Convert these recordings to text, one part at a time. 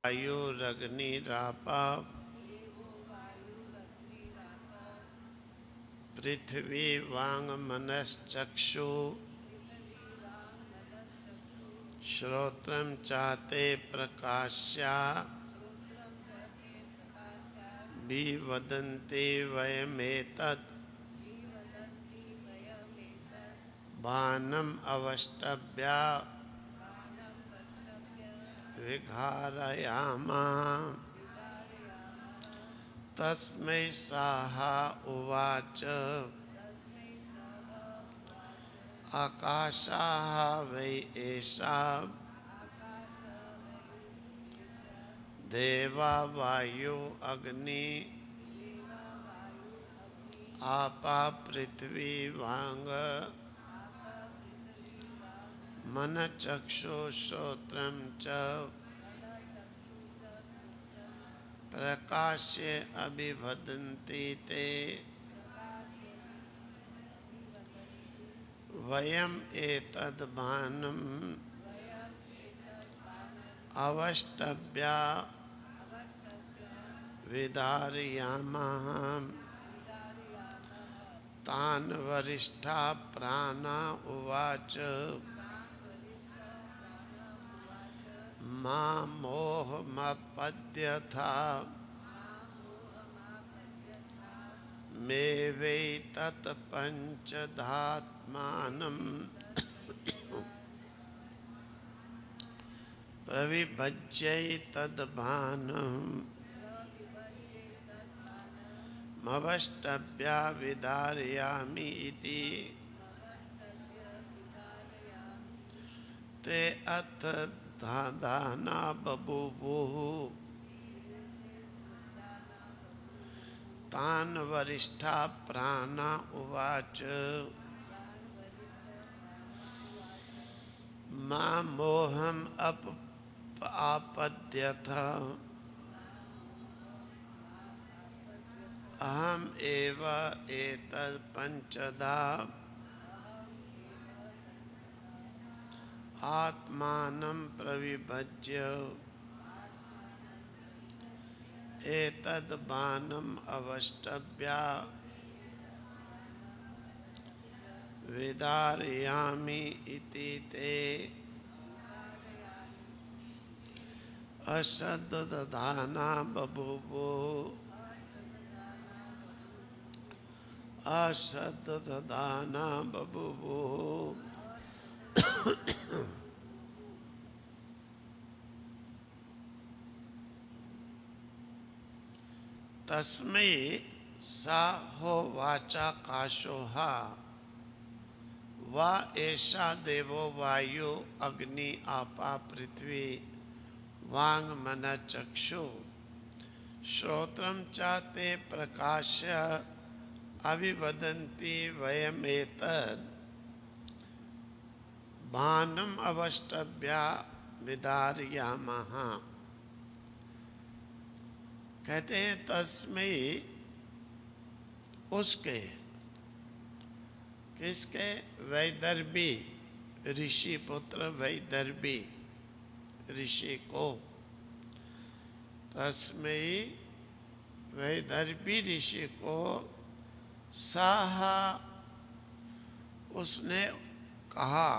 वायुरग्निरापा पृथ्वी वाङ्मनश्चक्षु श्रोत्रं चाते प्रकाश्या विवदन्ति वयमेतत् बाणम् अवष्टभ्य विघारयामः। तस्मै सः उवाच आकाशः वै एषा देवा वायु अग्नि आपा पृथ्वी वांग मन चक्षु श्रोत्रं च प्रकाश्य अभिवदन्ति ते वयम् एतद् बाणम् अवष्टभ्य विदारयामः। तान् वरिष्ठा प्राणा उवाच मा मोहमपद्यथा मे वैतत् पञ्चधात्मानं प्रविभज्यैतद्बाणम् मवष्टभ्य विदारयामि इति। ते अथ धाना बभूवुः तान् वरिष्ठा प्राणा उवाच मा मोहम् आपद्यथ अहम् एव एतत् पञ्चधा आत्मानं प्रविभज्य एतद् बाणम् अवष्टभ्य विदारयामि इति। ते अश्रद्धधाना बभूवुः अश्रद्धधाना बभूवुः। तस्मै सा होवाचाकाशोः वा एषा देवो वायु अग्नि आपा पृथ्वी वाङ्मनश्चक्षु श्रोत्रं च ते प्रकाश्य अभिवदन्ति वयमेतद् बाणम् अवष्टभ्य विदारयामः। कहते हैं तस्मै उसके किसके वैदर्भी ऋषि पुत्र वैदर्भी ऋषि को तस्मै वैदर्भी ऋषि को सह उसने कहा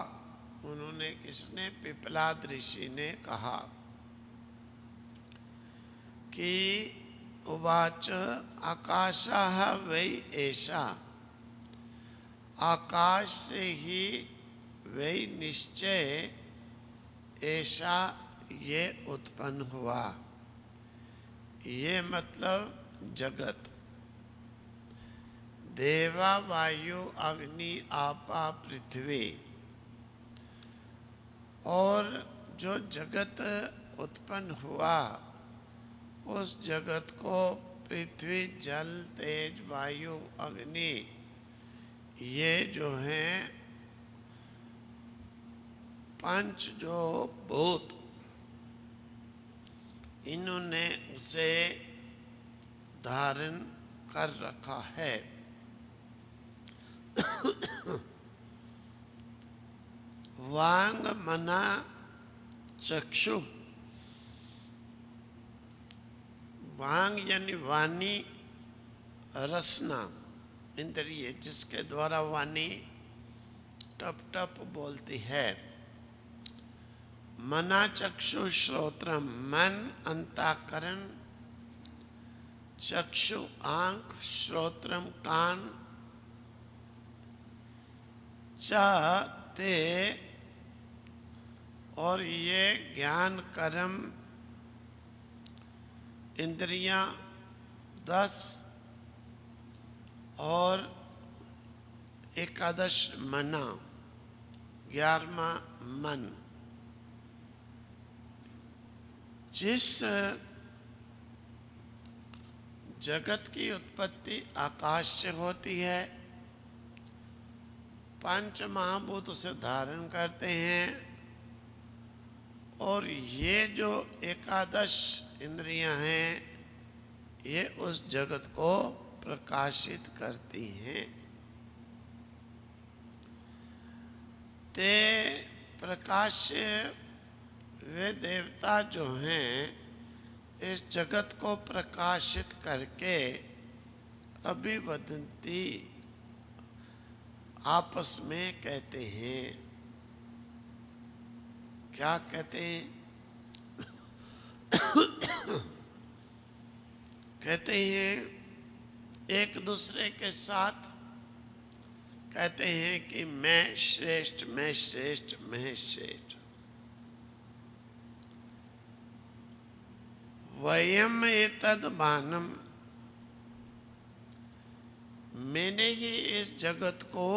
उन्होंने किसने पिपलाद ऋषि ने कहा कि उवाच आकाशः वै एषा आकाश से ही वै निश्चय ऐसा ये उत्पन्न हुआ। ये मतलब जगत देवा वायु अग्नि आपा पृथ्वी और जो जगत उत्पन्न हुआ उस जगत को पृथ्वी जल तेज वायु अग्नि ये जो हैं पंच जो भूत इन्होंने उसे धारण कर रखा है। वांग मना चक्षु वांग यानी वाणी, रसना इंद्रिय जिसके द्वारा वाणी टप टप बोलती है। मना चक्षु श्रोत्रम, मन अंतःकरण, चक्षु आंख, श्रोत्रम कान, च ते और ये ज्ञान कर्म इंद्रियां 10 और एकादश मना 11वां मन। जिस जगत की उत्पत्ति आकाश से होती है, पंच महाभूत उसे धारण करते हैं, और ये जो एकादश इंद्रियां हैं ये उस जगत को प्रकाशित करती हैं। ते प्रकाश्य वे देवता जो हैं इस जगत को प्रकाशित करके अभिवदंती आपस में कहते हैं। क्या कहते हैं? कहते हैं एक दूसरे के साथ कहते हैं कि मैं श्रेष्ठ, मैं श्रेष्ठ, मैं श्रेष्ठ। वयम एतद बानम, मैंने ही इस जगत को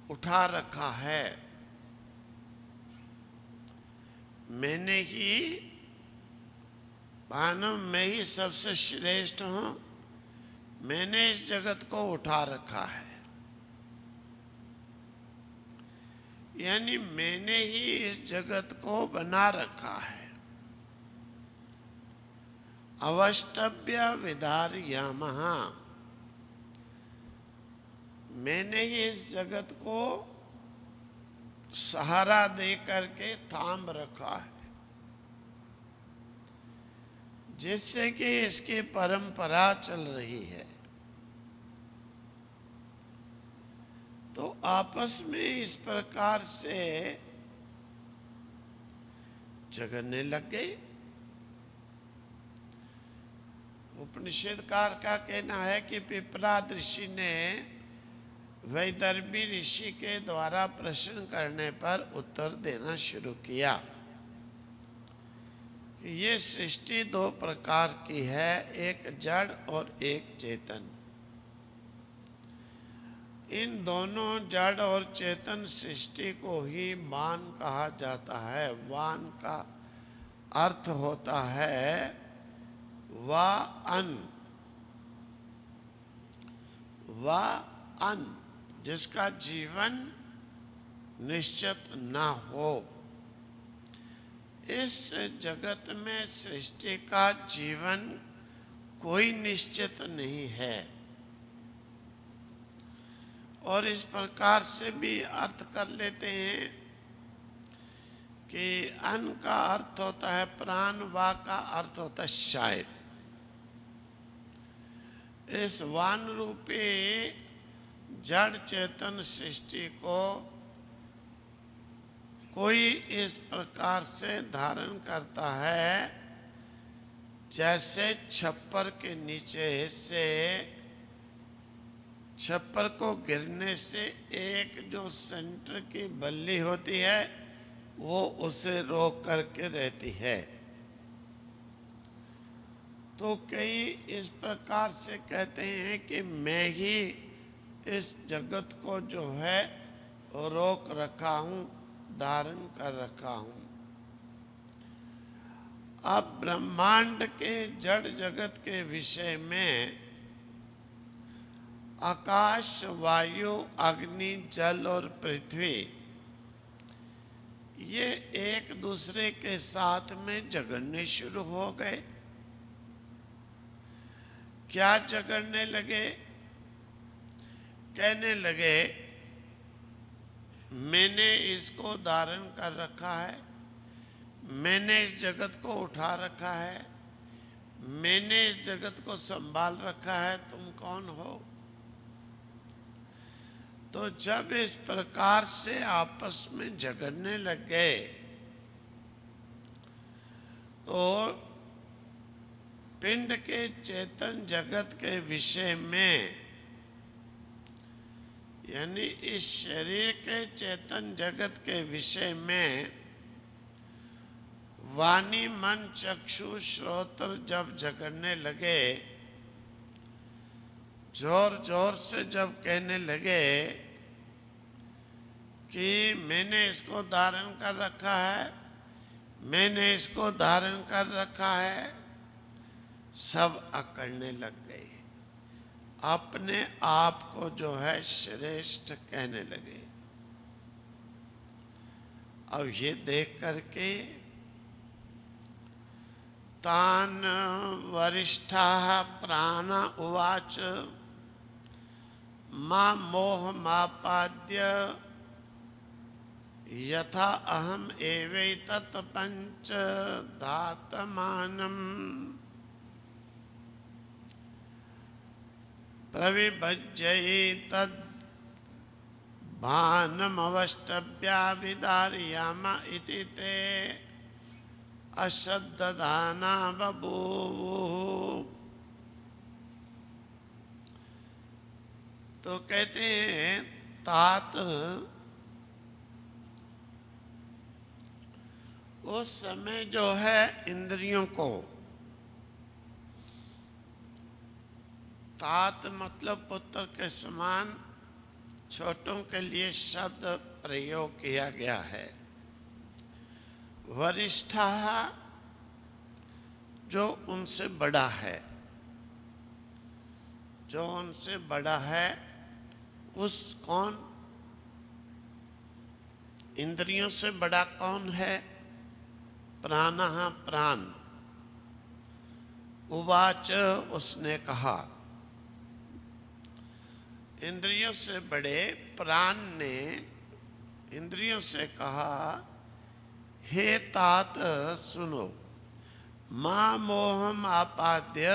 उठा रखा है। मैंने ही बानम, मैं ही सबसे श्रेष्ठ हूं। मैंने इस जगत को उठा रखा है, यानी मैंने ही इस जगत को बना रखा है। अवष्टभ्य विधारयामः, मैंने ही इस जगत को सहारा दे करके थाम रखा है, जिससे कि इसकी परंपरा चल रही है। तो आपस में इस प्रकार से झगड़ने लग गए। उपनिषदकार का कहना है कि पिपलाद ऋषि ने वैदर्भी ऋषि के द्वारा प्रश्न करने पर उत्तर देना शुरू किया कि ये सृष्टि 2 प्रकार की है, एक जड़ और एक चेतन। इन दोनों जड़ और चेतन सृष्टि को ही वान कहा जाता है। वान का अर्थ होता है वा अन, वा अन, जिसका जीवन निश्चित ना हो। इस जगत में सृष्टि का जीवन कोई निश्चित नहीं है। और इस प्रकार से भी अर्थ कर लेते हैं कि अन का अर्थ होता है प्राण, वा का अर्थ होता है शायद। इस वान रूपी जड़ चेतन सृष्टि को कोई इस प्रकार से धारण करता है जैसे छप्पर के नीचे से छप्पर को गिरने से एक जो सेंटर की बल्ली होती है वो उसे रोक करके रहती है। तो कई इस प्रकार से कहते हैं कि मैं ही इस जगत को जो है रोक रखा हूं, धारण कर रखा हूं। अब ब्रह्मांड के जड़ जगत के विषय में आकाश, वायु, अग्नि, जल और पृथ्वी ये एक दूसरे के साथ में झगड़ने शुरू हो गए। क्या झगड़ने लगे? कहने लगे मैंने इसको धारण कर रखा है, मैंने इस जगत को उठा रखा है, मैंने इस जगत को संभाल रखा है, तुम कौन हो। तो जब इस प्रकार से आपस में झगड़ने लग गए तो पिंड के चेतन जगत के विषय में, यानी इस शरीर के चेतन जगत के विषय में वाणी मन चक्षु श्रोत्र जब झगड़ने लगे, जोर जोर से जब कहने लगे कि मैंने इसको धारण कर रखा है, मैंने इसको धारण कर रखा है, सब अकड़ने लग गए, अपने आप को जो है श्रेष्ठ कहने लगे। अब ये देख करके तान वरिष्ठाः प्राण उवाच मां मोहमापाद्य यथा अहम एवैतत् पंच धातमानम् प्रविभज्यैतद् भानमवष्टभ्याभिधारयाम इति ते अश्रद्धधाना बभूवुः। तो कहते हैं तात उस समय जो है इंद्रियों को, तात मतलब पुत्र के समान छोटों के लिए शब्द प्रयोग किया गया है। वरिष्ठा जो उनसे बड़ा है, जो उनसे बड़ा है, उस कौन, इंद्रियों से बड़ा कौन है, प्राणः प्राण। उवाच उसने कहा, इंद्रियों से बड़े प्राण ने इंद्रियों से कहा, हे तात सुनो, मां मोहम आपाद्य,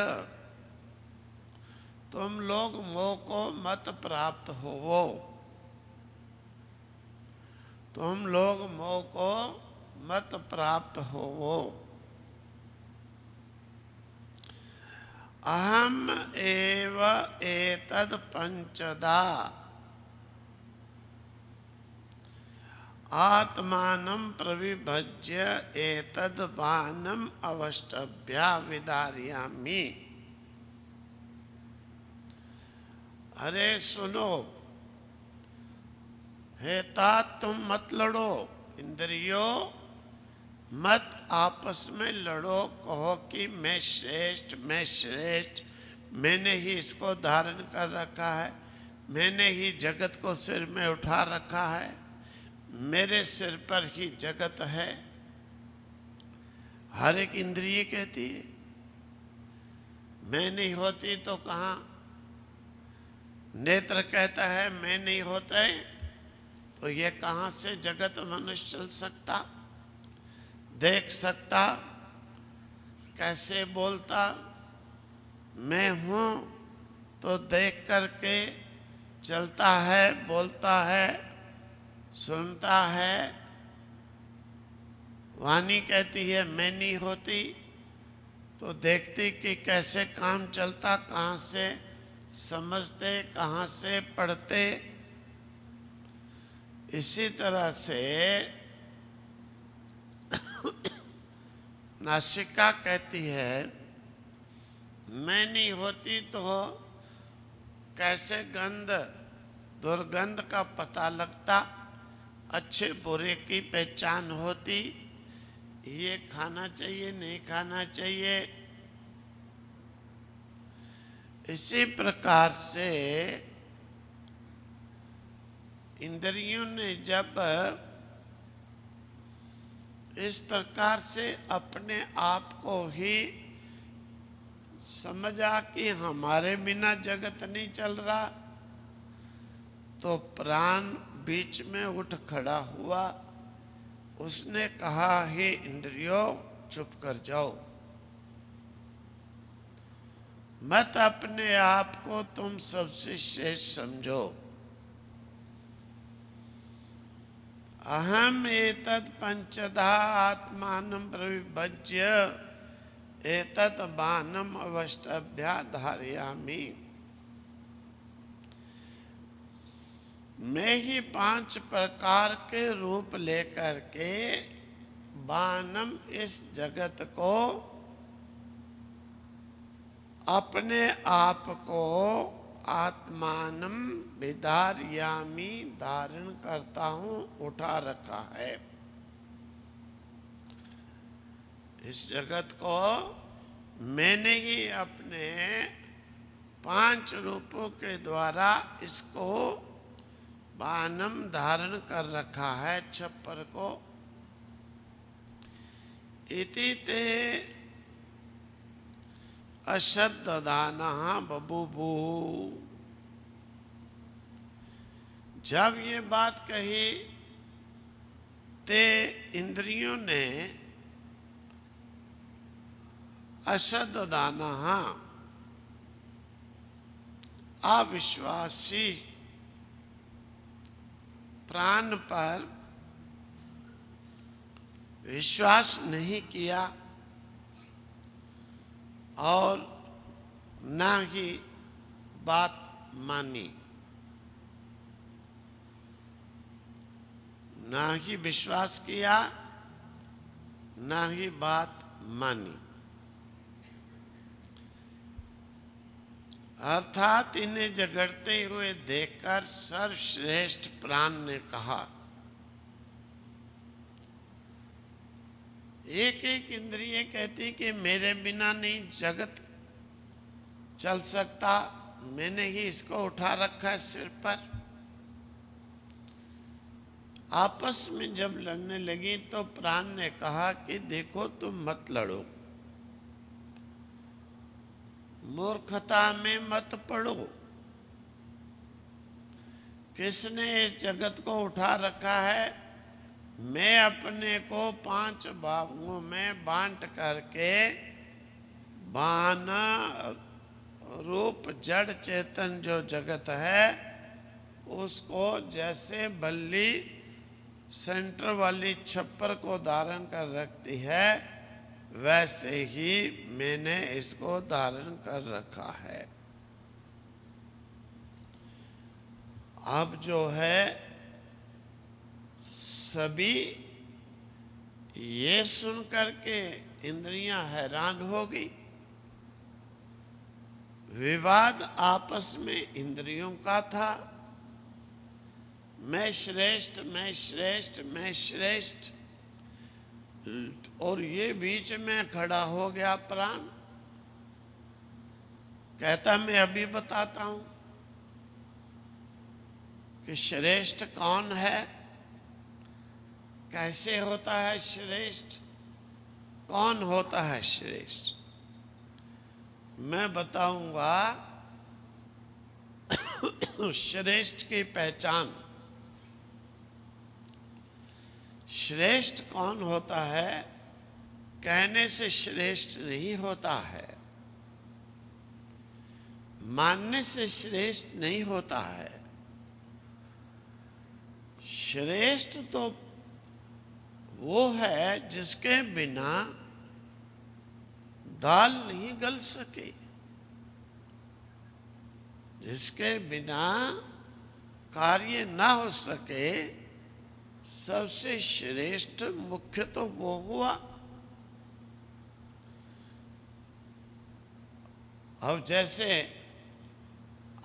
तुम लोग मोह को मत प्राप्त होवो, तुम लोग मोह को मत प्राप्त होवो। अहम एव एतद् पंचदा आत्मानं प्रविभज्य एतद् बाणम् अवष्टभ्याभिधारयामि। अरे सुनो, हे तात तुम मत लड़ो, इंद्रियों मत आपस में लड़ो, कहो कि मैं श्रेष्ठ, मैं श्रेष्ठ, मैंने ही इसको धारण कर रखा है, मैंने ही जगत को सिर में उठा रखा है, मेरे सिर पर ही जगत है। हर एक इंद्रिय कहती है मैं नहीं होती तो कहाँ, नेत्र कहता है मैं नहीं होता है तो ये कहाँ से जगत मनुष्य चल सकता, देख सकता, कैसे बोलता। मैं हूँ तो देख करके चलता है, बोलता है, सुनता है। वाणी कहती है मैं नहीं होती तो देखती कि कैसे काम चलता, कहाँ से समझते, कहाँ से पढ़ते। इसी तरह से नासिका कहती है मैं नहीं होती तो कैसे गंध दुर्गंध का पता लगता, अच्छे बुरे की पहचान होती, ये खाना चाहिए नहीं खाना चाहिए। इसी प्रकार से इंद्रियों ने जब इस प्रकार से अपने आप को ही समझा कि हमारे बिना जगत नहीं चल रहा, तो प्राण बीच में उठ खड़ा हुआ। उसने कहा हे इंद्रियों चुप कर जाओ, मत अपने आप को तुम सबसे श्रेष्ठ समझो। अहम एतत् पंचधा आत्मानं प्रविभज्य एतत् बाणम् अवष्टभ्या धारयामि। मैं ही 5 प्रकार के रूप लेकर के बाणम इस जगत को, अपने आप को आत्मानम विधारयामि धारण करता हूं, उठा रखा है। इस जगत को मैंने ही अपने 5 रूपों के द्वारा इसको बाणम धारण कर रखा है, छप्पर को। इति ते अश्रद्धानः बभूवु। जब ये बात कही ते इंद्रियों ने अश्रद्धानः अविश्वासी प्राण पर विश्वास नहीं किया और ना ही बात मानी, ना ही विश्वास किया, ना ही बात मानी। अर्थात इन्हें झगड़ते हुए देखकर सर्वश्रेष्ठ प्राण ने कहा, एक एक इंद्रिय कहती कि मेरे बिना नहीं जगत चल सकता, मैंने ही इसको उठा रखा है सिर पर। आपस में जब लड़ने लगी तो प्राण ने कहा कि देखो तुम मत लड़ो, मूर्खता में मत पड़ो। किसने इस जगत को उठा रखा है? मैं अपने को 5 भागों में बांट करके बाण रूप जड़ चेतन जो जगत है उसको जैसे बल्ली सेंटर वाली छप्पर को धारण कर रखती है, वैसे ही मैंने इसको धारण कर रखा है। अब जो है सभी ये सुन करके इंद्रियां हैरान हो गई। विवाद आपस में इंद्रियों का था, मैं श्रेष्ठ, मैं श्रेष्ठ, मैं श्रेष्ठ, और ये बीच में खड़ा हो गया प्राण, कहता मैं अभी बताता हूं कि श्रेष्ठ कौन है, कैसे होता है श्रेष्ठ, कौन होता है श्रेष्ठ। मैं बताऊंगा श्रेष्ठ की पहचान। श्रेष्ठ कौन होता है, कहने से श्रेष्ठ नहीं होता है, मानने से श्रेष्ठ नहीं होता है। श्रेष्ठ तो वो है जिसके बिना दाल नहीं गल सके, जिसके बिना कार्य ना हो सके। सबसे श्रेष्ठ मुख्य तो वो हुआ। अब जैसे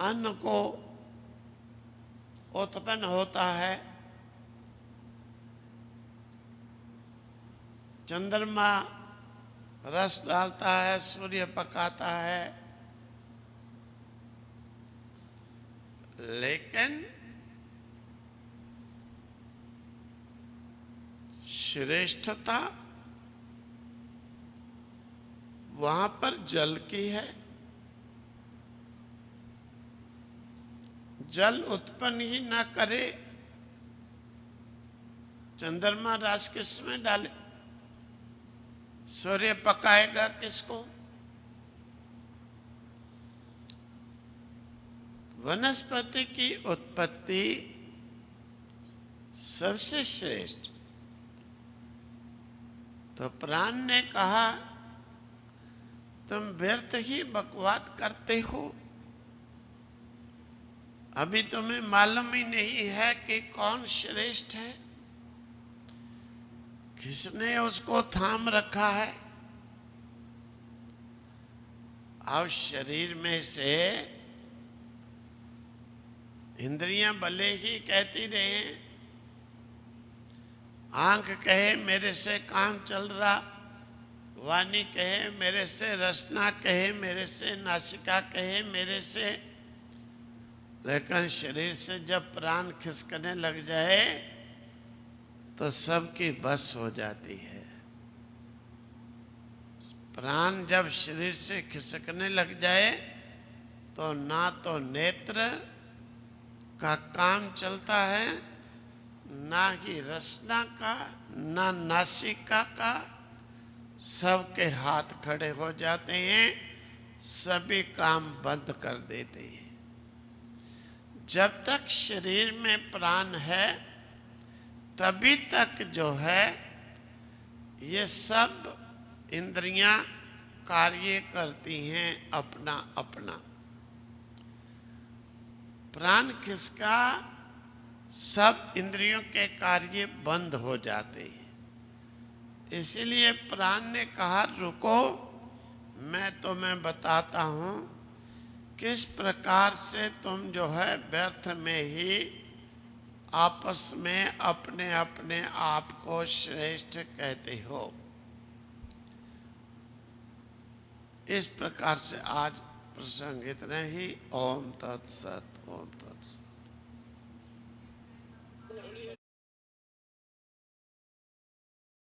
अन्न को उत्पन्न होता है, चंद्रमा रस डालता है, सूर्य पकाता है, लेकिन श्रेष्ठता वहां पर जल की है। जल उत्पन्न ही ना करे, चंद्रमा रस किसमें डाले, सूर्य पकाएगा किसको? वनस्पति की उत्पत्ति सबसे श्रेष्ठ। तो प्राण ने कहा, तुम व्यर्थ ही बकवाद करते हो, अभी तुम्हें मालूम ही नहीं है कि कौन श्रेष्ठ है, किसने उसको थाम रखा है। अब शरीर में से इंद्रियां भले ही कहती रहे, आंख कहे मेरे से काम चल रहा, वाणी कहे मेरे से, रसना कहे मेरे से, नासिका कहे मेरे से, लेकिन शरीर से जब प्राण खिसकने लग जाए तो सबकी बस हो जाती है। प्राण जब शरीर से खिसकने लग जाए तो ना तो नेत्र का काम चलता है, ना ही रसना का, ना नासिका का, सबके हाथ खड़े हो जाते हैं, सभी काम बंद कर देते हैं। जब तक शरीर में प्राण है तभी तक जो है ये सब इंद्रियां कार्य करती हैं अपना अपना। प्राण खिसका, सब इंद्रियों के कार्य बंद हो जाते हैं। इसलिए प्राण ने कहा, रुको, मैं तुम्हें बताता हूं किस प्रकार से तुम जो है व्यर्थ में ही आपस में अपने अपने आप को श्रेष्ठ कहते हो। इस प्रकार से आज प्रसंग इतने ही। ओम तत्सत, ओम तत्सत।